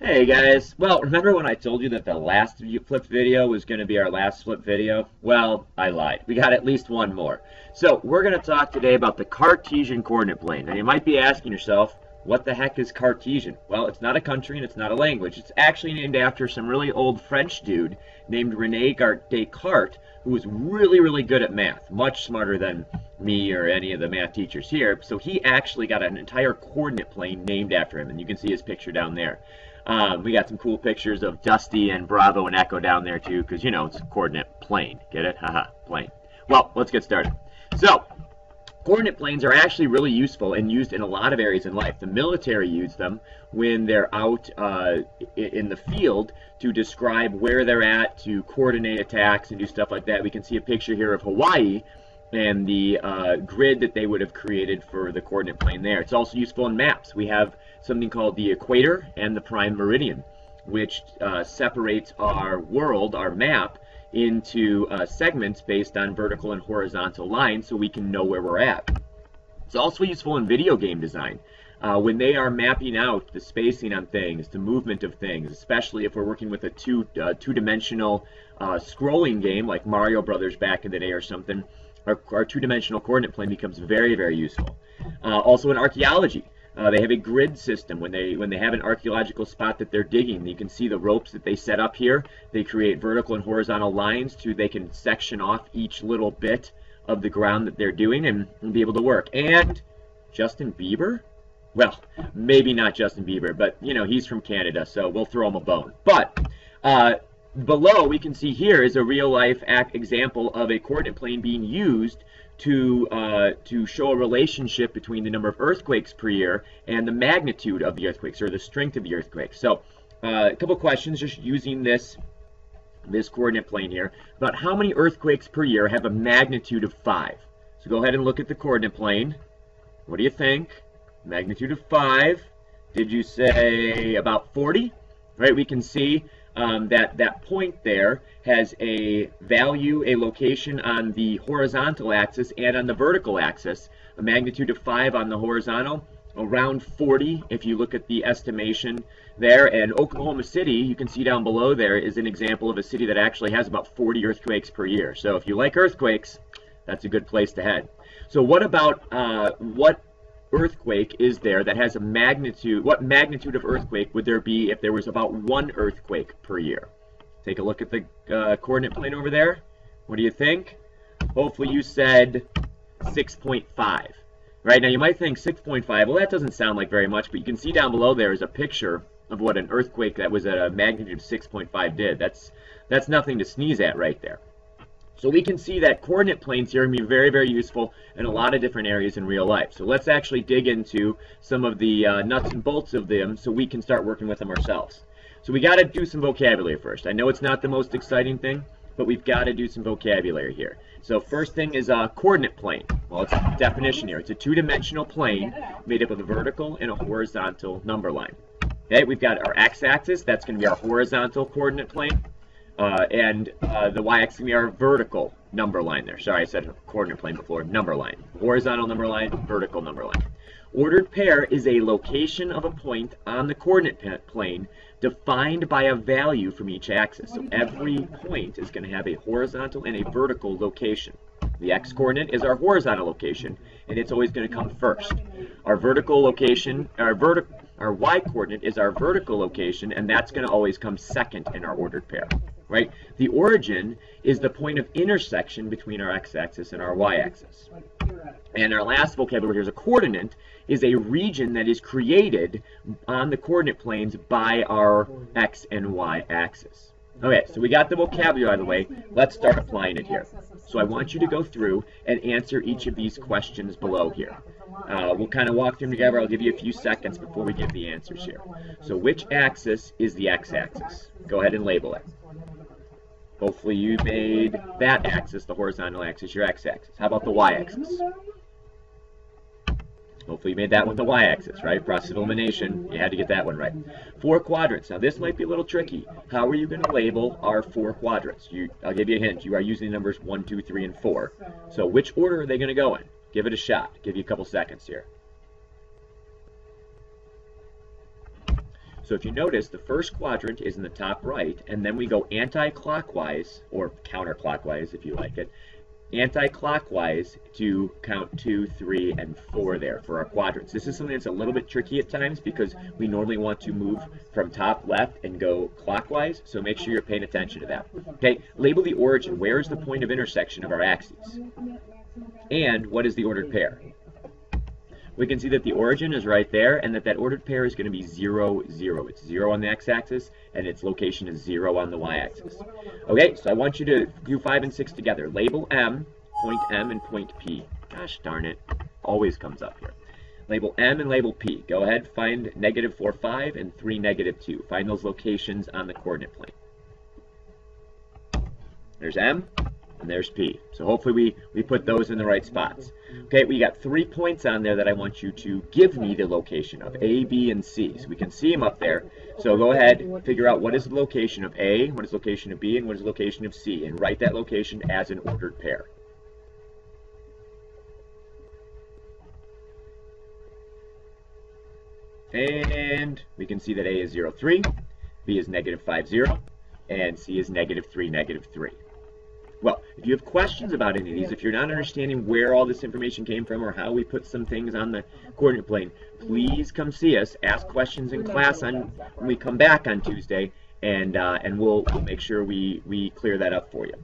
Hey guys, well, remember when I told you that the last flip video was going to be our last flip video? Well, I lied. We got at least one more. So, we're going to talk today about the Cartesian coordinate plane. Now, you might be asking yourself, what the heck is Cartesian? Well, it's not a country and it's not a language. It's actually named after some really old French dude named René Descartes, who was really, really good at math, much smarter than me or any of the math teachers here. So he actually got an entire coordinate plane named after him, and you can see his picture down there. We got some cool pictures of Dusty and Bravo and Echo down there too, because you know it's a coordinate plane. Get it? Haha, plane. Well, let's get started. So, coordinate planes are actually really useful and used in a lot of areas in life. The military use them when they're out in the field to describe where they're at, to coordinate attacks and do stuff like that. We can see a picture here of Hawaii and the grid that they would have created for the coordinate plane there. It's also useful in maps. We have something called the equator and the prime meridian, which separates our world, our map, into segments based on vertical and horizontal lines so we can know where we're at. It's also useful in video game design. When they are mapping out the spacing on things, the movement of things, especially if we're working with a two-dimensional scrolling game like Mario Brothers back in the day or something, our two-dimensional coordinate plane becomes very, very useful. Also in archaeology, they have a grid system. When they have an archaeological spot that they're digging, you can see the ropes that they set up here. They create vertical and horizontal lines they can section off each little bit of the ground that they're doing and be able to work. And Justin Bieber? Well, maybe not Justin Bieber, but you know, he's from Canada, so we'll throw him a bone. But below, we can see here is a real-life example of a coordinate plane being used to show a relationship between the number of earthquakes per year and the magnitude of the earthquakes, or the strength of the earthquakes. So, a couple questions just using this coordinate plane here about how many earthquakes per year have a magnitude of 5. So go ahead and look at the coordinate plane. What do you think? Magnitude of 5. Did you say about 40? Right, we can see that point there has a value, a location on the horizontal axis and on the vertical axis. A magnitude of 5 on the horizontal, around 40 if you look at the estimation there. And Oklahoma City, you can see down below there, is an example of a city that actually has about 40 earthquakes per year. So if you like earthquakes, that's a good place to head. So what about what earthquake is there that has a magnitude? What magnitude of earthquake would there be if there was about 1 earthquake per year? Take a look at the coordinate plane over there. What do you think? Hopefully you said 6.5. Right, now you might think 6.5, well that doesn't sound like very much, but you can see down below there is a picture of what an earthquake that was at a magnitude of 6.5 did. That's nothing to sneeze at right there. So we can see that coordinate planes here can be very, very useful in a lot of different areas in real life. So let's actually dig into some of the nuts and bolts of them so we can start working with them ourselves. So we got to do some vocabulary first. I know it's not the most exciting thing, but we've got to do some vocabulary here. So first thing is a coordinate plane. Well, it's a definition here. It's a two-dimensional plane made up of a vertical and a horizontal number line. Okay, we've got our x-axis. That's going to be our horizontal coordinate plane. And the y-axis is going to be our vertical number line there. Sorry, I said coordinate plane before. Number line. Horizontal number line, vertical number line. Ordered pair is a location of a point on the coordinate plane defined by a value from each axis. So every point is going to have a horizontal and a vertical location. The x-coordinate is our horizontal location, and it's always going to come first. Our vertical location, our y-coordinate is our vertical location, and that's going to always come second in our ordered pair. Right? The origin is the point of intersection between our x-axis and our y-axis. And our last vocabulary here is a coordinate is a region that is created on the coordinate planes by our x and y axis. Okay, so we got the vocabulary out of the way. Let's start applying it here. So I want you to go through and answer each of these questions below here. We'll kind of walk through them together. I'll give you a few seconds before we give the answers here. So which axis is the x-axis? Go ahead and label it. Hopefully you made that axis, the horizontal axis, your x-axis. How about the y-axis? Hopefully you made that one the y-axis, right? Process of elimination, you had to get that one right. 4 quadrants. Now this might be a little tricky. How are you going to label our 4 quadrants? I'll give you a hint. You are using the numbers 1, 2, 3, and 4. So which order are they going to go in? Give it a shot. Give you a couple seconds here. So if you notice, the first quadrant is in the top right, and then we go anti-clockwise, or counterclockwise if you like it, anti-clockwise to count 2, 3, and 4 there for our quadrants. This is something that's a little bit tricky at times because we normally want to move from top left and go clockwise, so make sure you're paying attention to that. Okay, label the origin. Where is the point of intersection of our axes? And what is the ordered pair? We can see that the origin is right there, and that ordered pair is going to be 0, 0. It's 0 on the x-axis, and its location is 0 on the y-axis. Okay, so I want you to do 5 and 6 together. Label M, and point P. Gosh darn it, always comes up here. Label M and label P. Go ahead, find -4, 5, and 3, -2. Find those locations on the coordinate plane. There's M, and there's P. So hopefully we put those in the right spots. Okay, we got 3 points on there that I want you to give me the location of, A, B, and C. So we can see them up there. So go ahead, figure out what is the location of A, what is the location of B, and what is the location of C, and write that location as an ordered pair. And we can see that A is 0, 3, B is -5, 0, and C is -3, -3. Well, if you have questions about any of these, if you're not understanding where all this information came from or how we put some things on the coordinate plane, please come see us, ask questions in class when we come back on Tuesday, and we'll make sure we clear that up for you.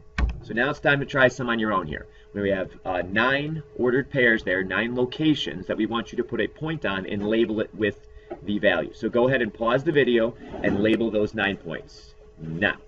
So now it's time to try some on your own here. We have 9 ordered pairs there, 9 locations that we want you to put a point on and label it with the value. So go ahead and pause the video and label those 9 points now.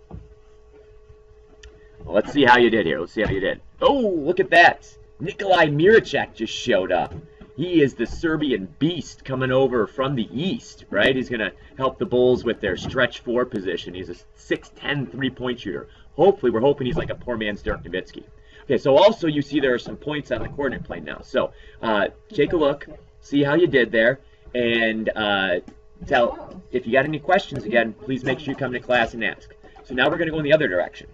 Well, let's see how you did here. Let's see how you did. Oh, look at that. Nikolai Miracek just showed up. He is the Serbian beast coming over from the east, right? He's going to help the Bulls with their stretch 4 position. He's a 6'10" three-point shooter. Hopefully, we're hoping he's like a poor man's Dirk Nowitzki. Okay, so also you see there are some points on the coordinate plane now. So take a look, see how you did there, and tell if you got any questions again, please make sure you come to class and ask. So now we're going to go in the other direction.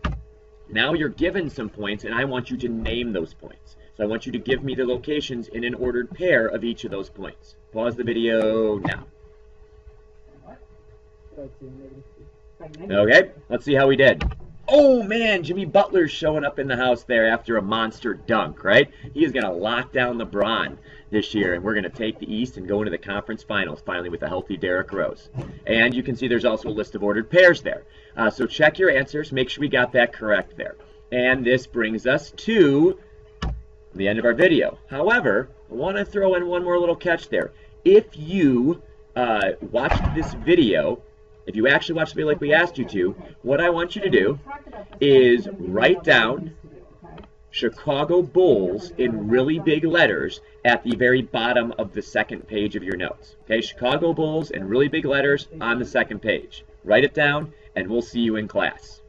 Now you're given some points, and I want you to name those points. So I want you to give me the locations in an ordered pair of each of those points. Pause the video now. Okay, let's see how we did. Oh man, Jimmy Butler's showing up in the house there after a monster dunk, right? He is going to lock down LeBron this year, and we're going to take the East and go into the conference finals finally with a healthy Derrick Rose. And you can see there's also a list of ordered pairs there. So check your answers, make sure we got that correct there. And this brings us to the end of our video. However, I want to throw in one more little catch there. If you watched this video, if you actually watched the video like we asked you to, what I want you to do is write down Chicago Bulls in really big letters at the very bottom of the second page of your notes. Okay, Chicago Bulls in really big letters on the second page. Write it down, and we'll see you in class.